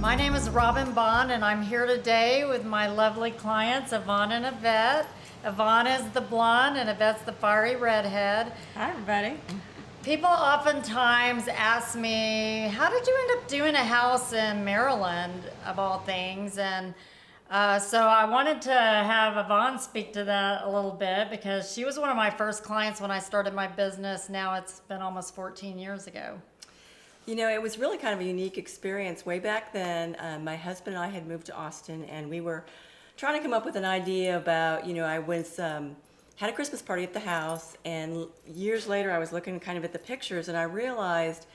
My name is Robin Bond, and I'm here today with my lovely clients, Yvonne and Yvette. Yvonne is the blonde, and Yvette's the fiery redhead. Hi, everybody. People oftentimes ask me, how did you end up doing a house in Maryland, of all things? And so I wanted to have Yvonne speak to that a little bit, because she was one of my first clients when I started my business. Now it's been almost 14 years ago. You know, it was really kind of a unique experience. Way back then, my husband and I had moved to Austin, and we were trying to come up with an idea about, I was had a Christmas party at the house, and years later I was looking kind of at the pictures, and I realized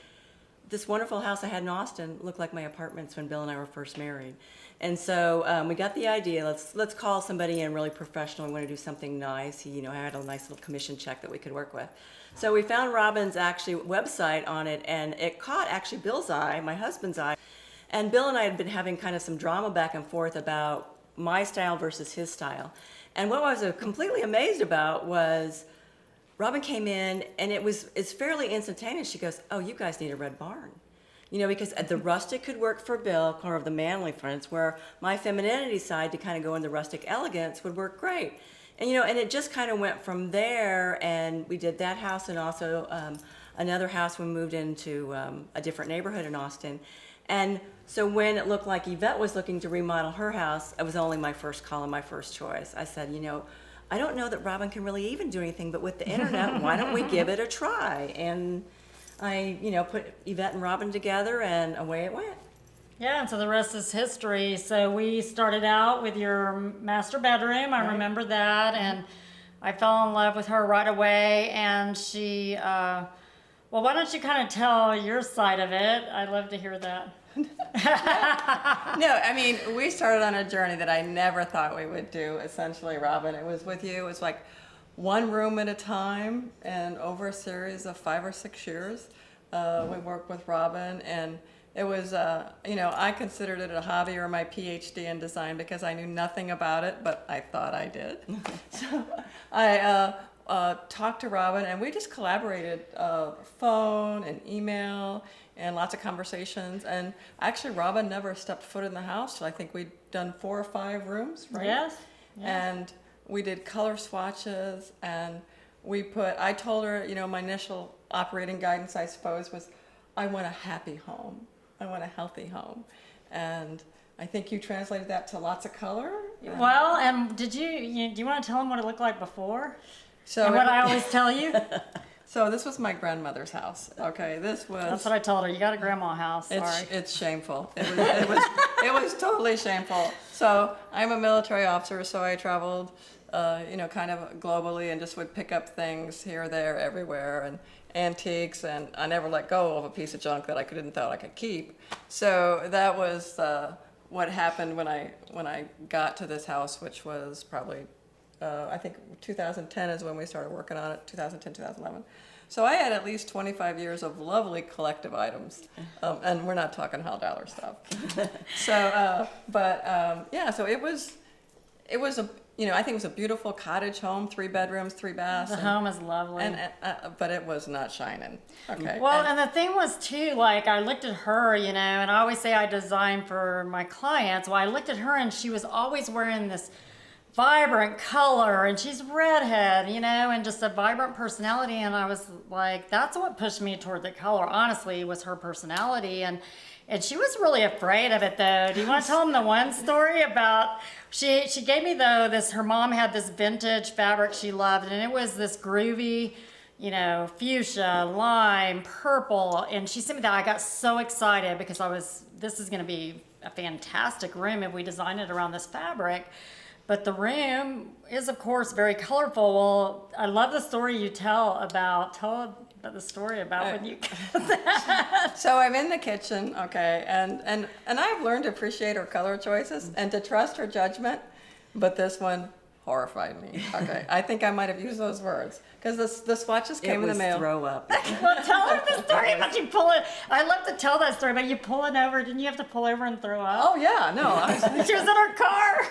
this wonderful house I had in Austin looked like my apartments when Bill and I were first married. And so we got the idea, let's call somebody in really professional. We want to do something nice. He, had a nice little commission check that we could work with. So we found Robin's actually website on it, and it caught actually Bill's eye, my husband's eye. And Bill and I had been having kind of some drama back and forth about my style versus his style. And what I was completely amazed about was Robin came in, and it's fairly instantaneous. She goes, "Oh, you guys need a red barn." Because the rustic could work for Bill, kind of the manly fronts, where my femininity side to kind of go in the rustic elegance would work great. And and it just kind of went from there, and we did that house, and also another house when we moved into a different neighborhood in Austin. And so when it looked like Yvette was looking to remodel her house, it was only my first call and my first choice. I said, I don't know that Robin can really even do anything, but with the internet, why don't we give it a try? And I, put Yvette and Robin together, and away it went. Yeah, and so the rest is history. So we started out with your master bedroom. I remember that, and I fell in love with her right away. And she, well, why don't you kind of tell your side of it? I'd love to hear that. No, I mean, we started on a journey that I never thought we would do, essentially, Robin. It was with you. It was like one room at a time, and over a series of 5 or 6 years, we worked with Robin, and it was, I considered it a hobby or my PhD in design because I knew nothing about it, but I thought I did. So I talked to Robin, and we just collaborated phone and email and lots of conversations. And actually, Robin never stepped foot in the house till I think we'd done 4 or 5 rooms, right? Yes. And we did color swatches, and I told her, my initial operating guidance, I suppose, was I want a happy home. I want a healthy home. And I think you translated that to lots of color. Well, and do you want to tell them what it looked like before? So And what I always tell you? So this was my grandmother's house. Okay, That's what I told her. You got a grandma house. Sorry. It's shameful. It was totally shameful. So I'm a military officer, so I traveled, kind of globally, and just would pick up things here, there, everywhere, and antiques, and I never let go of a piece of junk that I didn't thought I could keep. So that was what happened when I got to this house, which was probably I think 2010 is when we started working on it. 2010, 2011. So I had at least 25 years of lovely collective items, and we're not talking $100 stuff. So, so it was a, I think it was a beautiful cottage home, 3 bedrooms, 3 baths. The home is lovely. But it was not shining. Okay. Well, and the thing was too, like I looked at her, and I always say I design for my clients. Well, I looked at her, and she was always wearing this vibrant color, and she's redhead, and just a vibrant personality. And I was like, that's what pushed me toward the color, honestly, was her personality. And she was really afraid of it, though. Do you want to tell them the one story about, she gave me, though, her mom had this vintage fabric she loved, and it was this groovy, fuchsia, lime, purple, and she sent me that. I got so excited because this is going to be a fantastic room if we design it around this fabric. But the room is, of course, very colorful. Well, I love the story you tell about the story about when you got that. So I'm in the kitchen, okay, and I've learned to appreciate her color choices and to trust her judgment, but this one horrified me. Okay, I think I might have used those words because the swatches came in the mail. Throw up. Well, tell her the story about you pulling. I love to tell that story about you pulling over. Didn't you have to pull over and throw up? Oh yeah, no. She was in her car.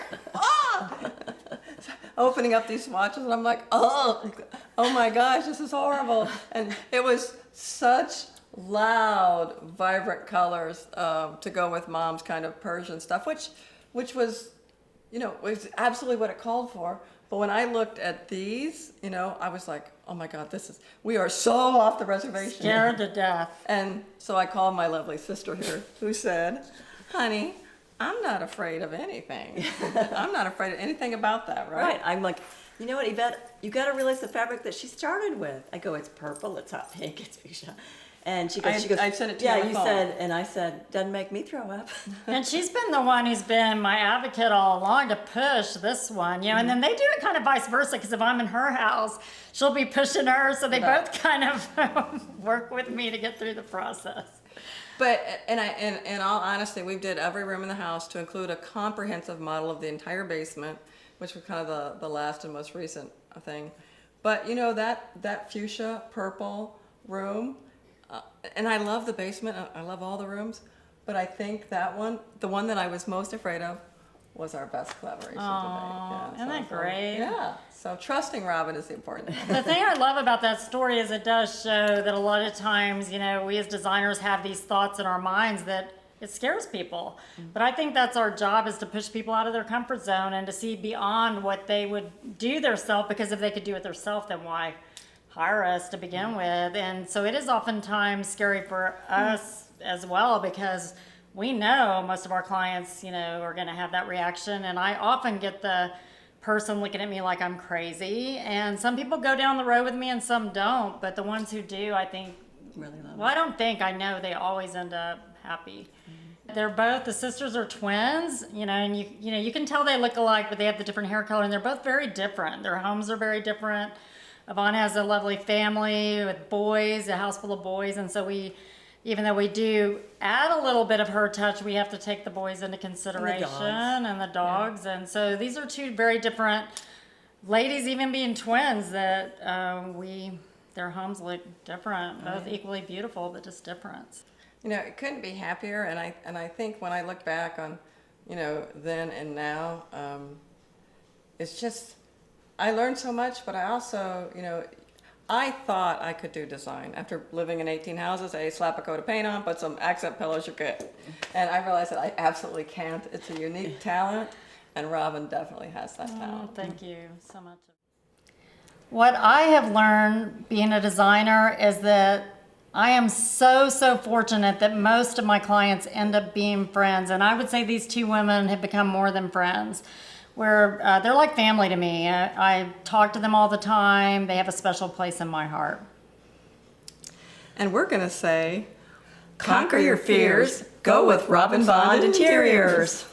Opening up these swatches, and I'm like, oh my gosh, this is horrible. And it was such loud, vibrant colors to go with Mom's kind of Persian stuff, which was, was absolutely what it called for. But when I looked at these, I was like, oh my God, we are so off the reservation. Scared to death. And so I called my lovely sister here, who said, honey, I'm not afraid of anything. I'm not afraid of anything about that, right? Right. I'm like, you know what, Yvette, you got to realize the fabric that she started with. I go, it's purple, it's hot pink, it's fuchsia. And she goes, I sent it to you yeah, on the you phone. said, and I said, doesn't make me throw up. And she's been the one who's been my advocate all along to push this one, and then they do it kind of vice versa, because if I'm in her house, she'll be pushing her, so they both kind of work with me to get through the process. But in all honesty, we did every room in the house to include a comprehensive model of the entire basement, which was kind of the last and most recent thing. But that fuchsia purple room, and I love the basement. I love all the rooms, but I think that one, the one that I was most afraid of, was our best collaboration today. Yeah, isn't that great? Yeah. So trusting Robin is the important thing. The thing I love about that story is it does show that a lot of times, we as designers have these thoughts in our minds that it scares people. But I think that's our job, is to push people out of their comfort zone and to see beyond what they would do themselves, because if they could do it themselves, then why hire us to begin with? And so it is oftentimes scary for us as well, because we know most of our clients, are going to have that reaction. And I often get the person looking at me like I'm crazy. And some people go down the road with me and some don't. But the ones who do, I think, Really love well, I don't think, I know they always end up happy. The sisters are twins, and you can tell they look alike, but they have the different hair color, and they're both very different. Their homes are very different. Yvonne has a lovely family with boys, a house full of boys, and so even though we do add a little bit of her touch, we have to take the boys into consideration and the dogs. And so these are two very different ladies, even being twins, that their homes look different, both equally beautiful, but just different. It couldn't be happier, and I think when I look back on, then and now, it's just, I learned so much, but I also, I thought I could do design. After living in 18 houses, I slap a coat of paint on, put some accent pillows, you're good. And I realized that I absolutely can't. It's a unique talent, and Robin definitely has that talent. Thank you so much. What I have learned being a designer is that I am so fortunate that most of my clients end up being friends. And I would say these two women have become more than friends, where they're like family to me. I talk to them all the time. They have a special place in my heart. And we're going to say, conquer your fears, go with Robin Bond Interiors.